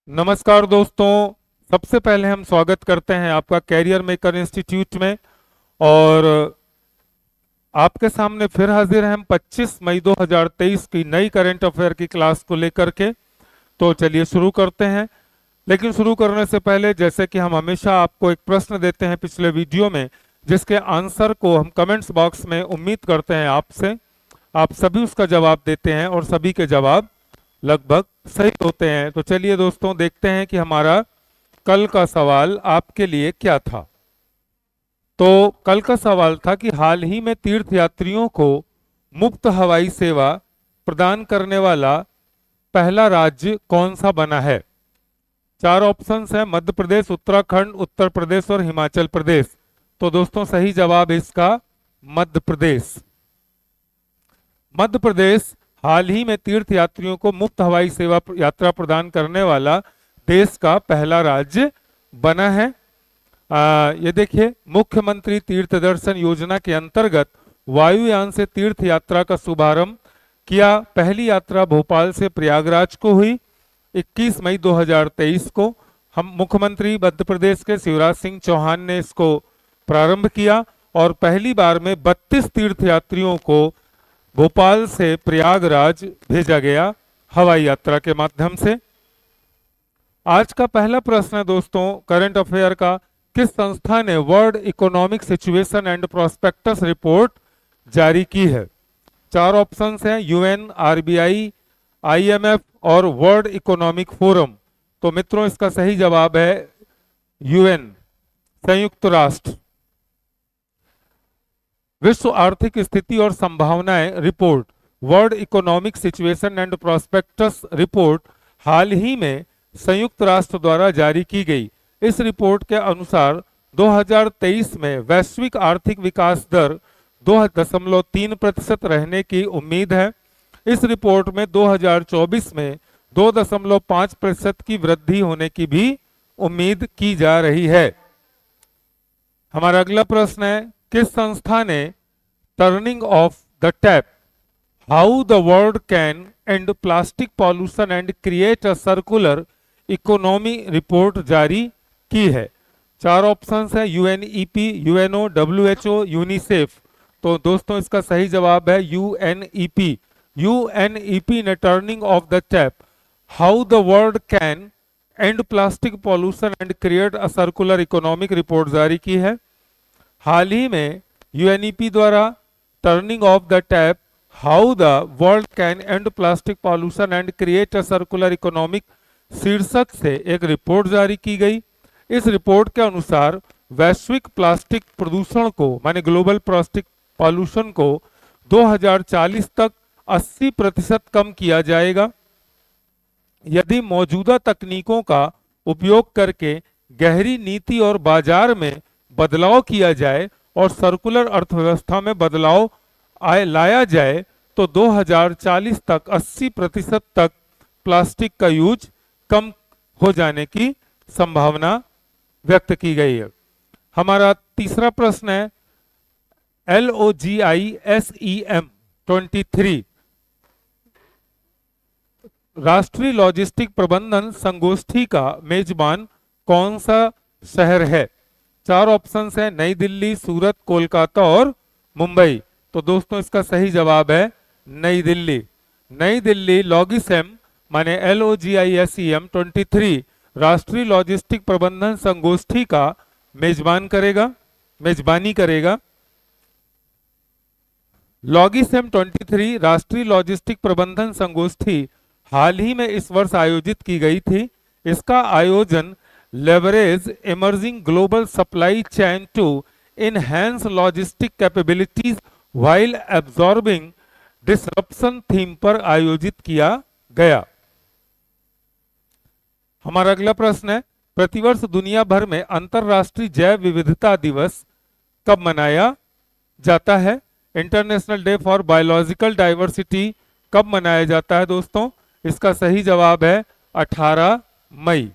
नमस्कार दोस्तों। सबसे पहले हम स्वागत करते हैं आपका कैरियर मेकर इंस्टीट्यूट में। और आपके सामने फिर हाजिर हैं हम 25 मई 2023 की नई करंट अफेयर की क्लास को लेकर के। तो चलिए शुरू करते हैं। लेकिन शुरू करने से पहले, जैसे कि हम हमेशा आपको एक प्रश्न देते हैं पिछले वीडियो में, जिसके आंसर को हम कमेंट्स बॉक्स में उम्मीद करते हैं आपसे आप सभी उसका जवाब देते हैं, और सभी के जवाब लगभग सही होते हैं। तो चलिए दोस्तों, देखते हैं कि हमारा कल का सवाल आपके लिए क्या था। तो कल का सवाल था कि हाल ही में तीर्थयात्रियों को मुफ्त हवाई सेवा प्रदान करने वाला पहला राज्य कौन सा बना है। चार ऑप्शंस हैं: मध्य प्रदेश, उत्तराखंड, उत्तर प्रदेश और हिमाचल प्रदेश। तो दोस्तों, सही जवाब है इसका मध्य प्रदेश। मध्य प्रदेश हाल ही में तीर्थयात्रियों को मुफ्त हवाई सेवा यात्रा प्रदान करने वाला देश का पहला राज्य बना है। ये देखिए, मुख्यमंत्री तीर्थ दर्शन योजना के अंतर्गत वायुयान से तीर्थ यात्रा का शुभारंभ किया। पहली यात्रा भोपाल से प्रयागराज को हुई 21 मई 2023 को। हम मुख्यमंत्री मध्य प्रदेश के शिवराज सिंह चौहान ने इसको प्रारंभ किया, और पहली बार में 32 तीर्थयात्रियों को भोपाल से प्रयागराज भेजा गया हवाई यात्रा के माध्यम से। आज का पहला प्रश्न है दोस्तों करंट अफेयर का: किस संस्था ने world economic situation and prospects report जारी की है। चार ऑप्शंस हैं: यूएन, आरबीआई, आईएमएफ और वर्ल्ड इकोनॉमिक फोरम। तो मित्रों, इसका सही जवाब है यूएन, संयुक्त राष्ट्र। विश्व आर्थिक स्थिति और संभावनाएं report, world economic situation and prospects report हाल ही में संयुक्त राष्ट्र द्वारा जारी की गई। इस रिपोर्ट के अनुसार 2023 में वैश्विक आर्थिक विकास दर 2.3% रहने की उम्मीद है। इस रिपोर्ट में 2024 में 2.5% की वृद्धि होने की भी उम्मीद की जा रही है। हमारा अगला प्रश्न है: किस संस्था ने turning of the tap, how the world can and plastic pollution and create a circular economy report जारी की है। चार ऑप्शंस है: यूएनईपी, यूएनओ, डब्ल्यूएचओ, यूनिसेफ। तो दोस्तों, इसका सही जवाब है यूएनईपी। यूएनईपी ने turning of the tap, how the world can and plastic pollution and create a circular economic report जारी की है। हाल ही में यूएनईपी द्वारा turning of the tap, how the world can and plastic pollution and create a circular economic शीर्षक से एक report जारी की गई। इस रिपोर्ट के अनुसार वैश्विक प्लास्टिक प्रदूषण को, माने ग्लोबल प्लास्टिक पॉल्यूशन को 2040 तक 80% कम किया जाएगा यदि मौजूदा तकनीकों का उपयोग करके गहरी नीति और बाजार में बदलाव किया जाए और सर्कुलर अर्थव्यवस्था में बदलाव लाया जाए। तो 2040 तक 80% तक प्लास्टिक का यूज कम हो जाने की संभावना व्यक्त की गई है। हमारा तीसरा प्रश्न है: LOGISEM 23 राष्ट्रीय लॉजिस्टिक प्रबंधन संगोष्ठी का मेजबान कौन सा शहर है। चार ऑप्शंस हैं: नई दिल्ली, सूरत, कोलकाता और मुंबई। तो दोस्तों, इसका सही जवाब है नई दिल्ली। नई दिल्ली लॉगिसेम, माने LOGISEM 23 राष्ट्रीय लॉजिस्टिक प्रबंधन संगोष्ठी का मेजबानी करेगा। लॉगिसेम 23 राष्ट्रीय लॉजिस्टिक प्रबंधन संगोष्ठी हाल ही में इस वर्ष आयोजित की गई थी। इसका आयोजन leverage emerging global supply chain to enhance logistic capabilities while absorbing disruption theme पर आयोजित किया गया। हमारा अगला प्रश्न है: प्रतिवर्ष दुनिया भर में अंतरराष्ट्रीय जैव विविधता दिवस कब मनाया जाता है। International day for biological diversity कब मनाया जाता है दोस्तों। इसका सही जवाब है 18 मई।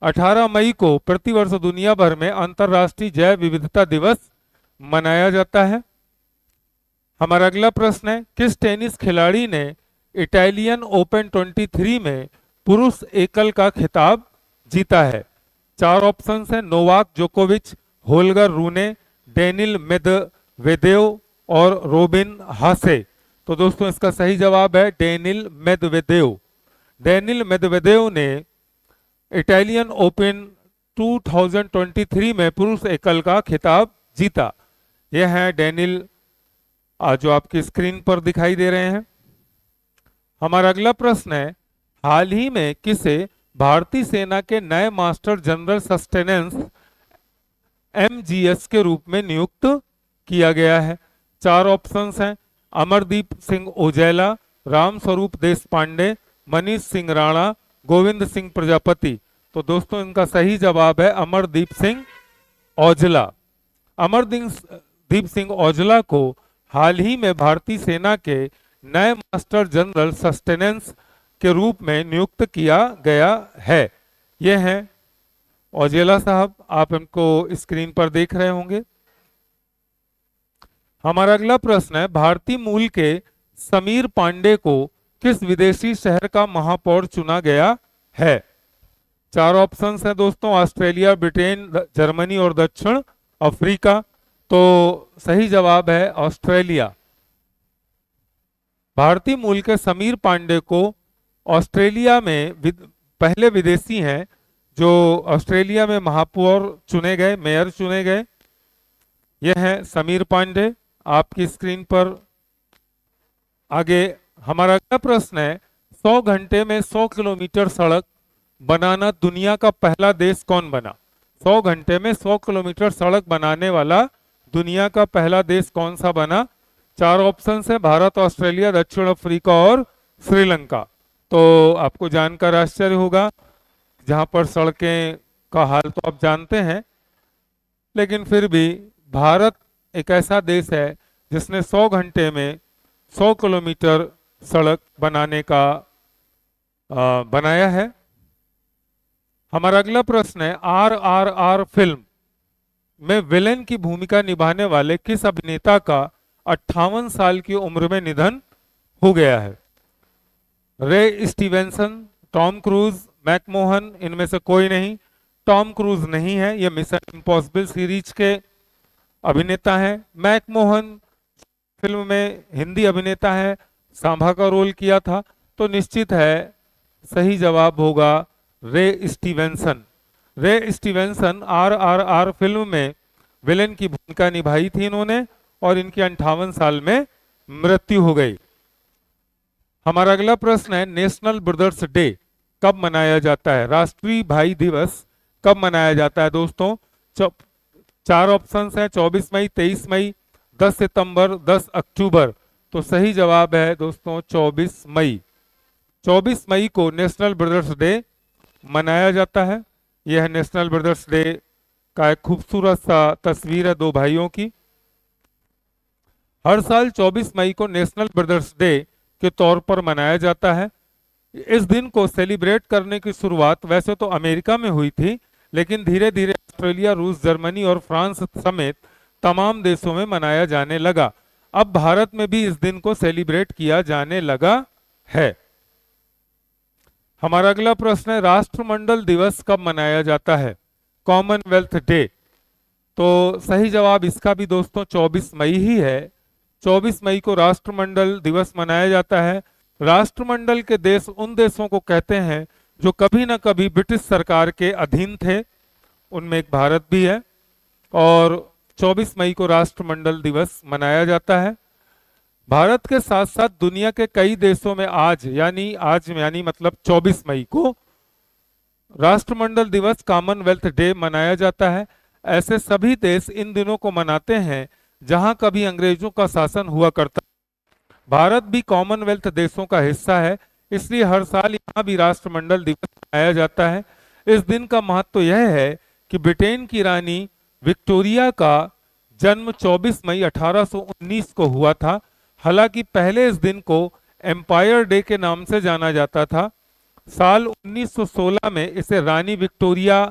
18 मई को प्रतिवर्ष दुनिया भर में अंतरराष्ट्रीय जैव विविधता दिवस मनाया जाता है। हमारा अगला प्रश्न है: किस टेनिस खिलाड़ी ने इटालियन ओपन 23 में पुरुष एकल का खिताब जीता है? चार ऑप्शंस हैं, नोवाक जोकोविच, होल्गर रूने, डेनिल मेदवेदेव और रोबिन हासे। तो दोस्तों इसका सही जवाब है डेनिल मेदवेदेव। डेनिल मेदवेदेव ने इटालियन ओपन 2023 में पुरुष एकल का खिताब जीता। यह है डेनिल, जो आपकी स्क्रीन पर दिखाई दे रहे हैं। हमारा अगला प्रश्न है, हाल ही में किसे भारतीय सेना के नए मास्टर जनरल सस्टेनेंस MGS के रूप में नियुक्त किया गया है? चार ऑप्शंस हैं, अमरदीप सिंह ओजेला, राम स्वरूप देश पांडे, मनीष सिंह राणा, गोविंद सिंह प्रजापति। तो दोस्तों इनका सही जवाब है अमरदीप सिंह औजला। अमरदीप सिंह औजला को हाल ही में भारतीय सेना के नए मास्टर जनरल सस्टेनेंस के रूप में नियुक्त किया गया है। ये हैं औजेला साहब, आप इनको स्क्रीन पर देख रहे होंगे। हमारा अगला प्रश्न है, भारतीय मूल के समीर पांडे को किस विदेशी शहर का महापौर चुना गया है? चार ऑप्शंस हैं दोस्तों, ऑस्ट्रेलिया, ब्रिटेन, जर्मनी और दक्षिण अफ्रीका। तो सही जवाब है ऑस्ट्रेलिया। भारतीय मूल के समीर पांडे को ऑस्ट्रेलिया में पहले विदेशी हैं जो ऑस्ट्रेलिया में महापौर चुने गए, मेयर चुने गए। यह है समीर पांडे, आपकी स्क्रीन पर। आगे हमारा अगला प्रश्न है, 100 घंटे में 100 किलोमीटर सड़क बनाना दुनिया का पहला देश कौन बना? 100 घंटे में 100 किलोमीटर सड़क बनाने वाला दुनिया का पहला देश कौन सा बना? चार ऑप्शन है, भारत, ऑस्ट्रेलिया, दक्षिण अफ्रीका और श्रीलंका। तो आपको जानकर आश्चर्य होगा, जहां पर सड़कें का हाल तो आप जानते हैं, लेकिन फिर भी भारत एक ऐसा देश है जिसने 100 घंटे में 100 किलोमीटर सड़क बनाने का बनाया है। हमारा अगला प्रश्न है, RRR फिल्म में विलेन की भूमिका निभाने वाले किस अभिनेता का 58 साल की उम्र में निधन हो गया है? रे स्टीवेंसन, टॉम क्रूज, मैकमोहन, इनमें से कोई नहीं। टॉम क्रूज नहीं है, ये मिशन इम्पॉसिबल सीरीज के अभिनेता हैं। मैकमोहन फिल्म में हिंदी अभिनेता है, सांभा का रोल किया था। तो निश्चित है सही जवाब होगा रे स्टीवेंसन। रे स्टीवेंसन RRR फिल्म में विलेन की भूमिका निभाई थी इन्होंने, और इनकी 58 साल में मृत्यु हो गई। हमारा अगला प्रश्न है, नेशनल ब्रदर्स डे कब मनाया जाता है? राष्ट्रीय भाई दिवस कब मनाया जाता है दोस्तों? चार ऑप्शंस हैं, 24 मई, 23 मई, 10 सितंबर, 10 अक्टूबर। तो सही जवाब है दोस्तों 24 मई। 24 मई को नेशनल ब्रदर्स डे मनाया जाता है। यह नेशनल ब्रदर्स डे का एक खूबसूरत सा तस्वीर है दो भाइयों की। हर साल 24 मई को नेशनल ब्रदर्स डे के तौर पर मनाया जाता है। इस दिन को सेलिब्रेट करने की शुरुआत वैसे तो अमेरिका में हुई थी, लेकिन धीरे धीरे ऑस्ट्रेलिया, रूस, जर्मनी और फ्रांस समेत तमाम देशों में मनाया जाने लगा। अब भारत में भी इस दिन को सेलिब्रेट किया जाने लगा है। हमारा अगला प्रश्न है, राष्ट्रमंडल दिवस कब मनाया जाता है? Commonwealth day. तो सही जवाब इसका भी दोस्तों 24 मई ही है। 24 मई को राष्ट्रमंडल दिवस मनाया जाता है। राष्ट्रमंडल के देश उन देशों को कहते हैं जो कभी ना कभी ब्रिटिश सरकार के अधीन थे, उनमें एक भारत भी है। और 24 मई को राष्ट्रमंडल दिवस मनाया जाता है। भारत के साथ साथ दुनिया के कई देशों में आज यानी मतलब 24 मई को राष्ट्रमंडल दिवस, कॉमनवेल्थ डे मनाया जाता है। ऐसे सभी देश इन दिनों को मनाते हैं जहां कभी अंग्रेजों का शासन हुआ करता। भारत भी कॉमनवेल्थ देशों का हिस्सा है, इसलिए हर साल यहाँ भी राष्ट्रमंडल दिवस मनाया जाता है। इस दिन का महत्व यह है कि ब्रिटेन की रानी विक्टोरिया का जन्म 24 मई 1819 को हुआ था। हालांकि पहले इस दिन को एम्पायर डे के नाम से जाना जाता था। साल 1916 में इसे रानी विक्टोरिया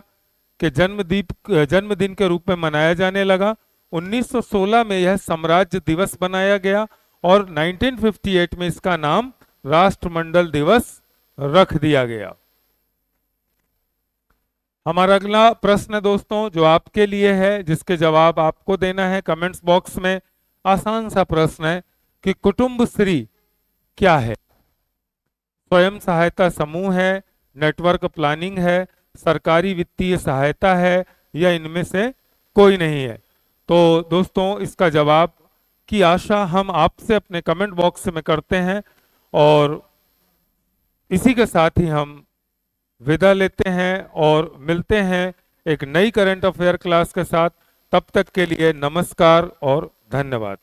के जन्मदिन के रूप में मनाया जाने लगा। 1916 में यह साम्राज्य दिवस बनाया गया और 1958 में इसका नाम राष्ट्रमंडल दिवस रख दिया गया। हमारा अगला प्रश्न है दोस्तों जो आपके लिए है, जिसके जवाब आपको देना है कमेंट्स बॉक्स में। आसान सा प्रश्न है कि कुटुंब श्री क्या है? स्वयं सहायता समूह है, नेटवर्क प्लानिंग है, सरकारी वित्तीय सहायता है, या इनमें से कोई नहीं है? तो दोस्तों इसका जवाब की आशा हम आपसे अपने कमेंट बॉक्स में करते हैं, और इसी के साथ ही हम विदा लेते हैं और मिलते हैं एक नई करंट अफेयर क्लास के साथ। तब तक के लिए नमस्कार और धन्यवाद।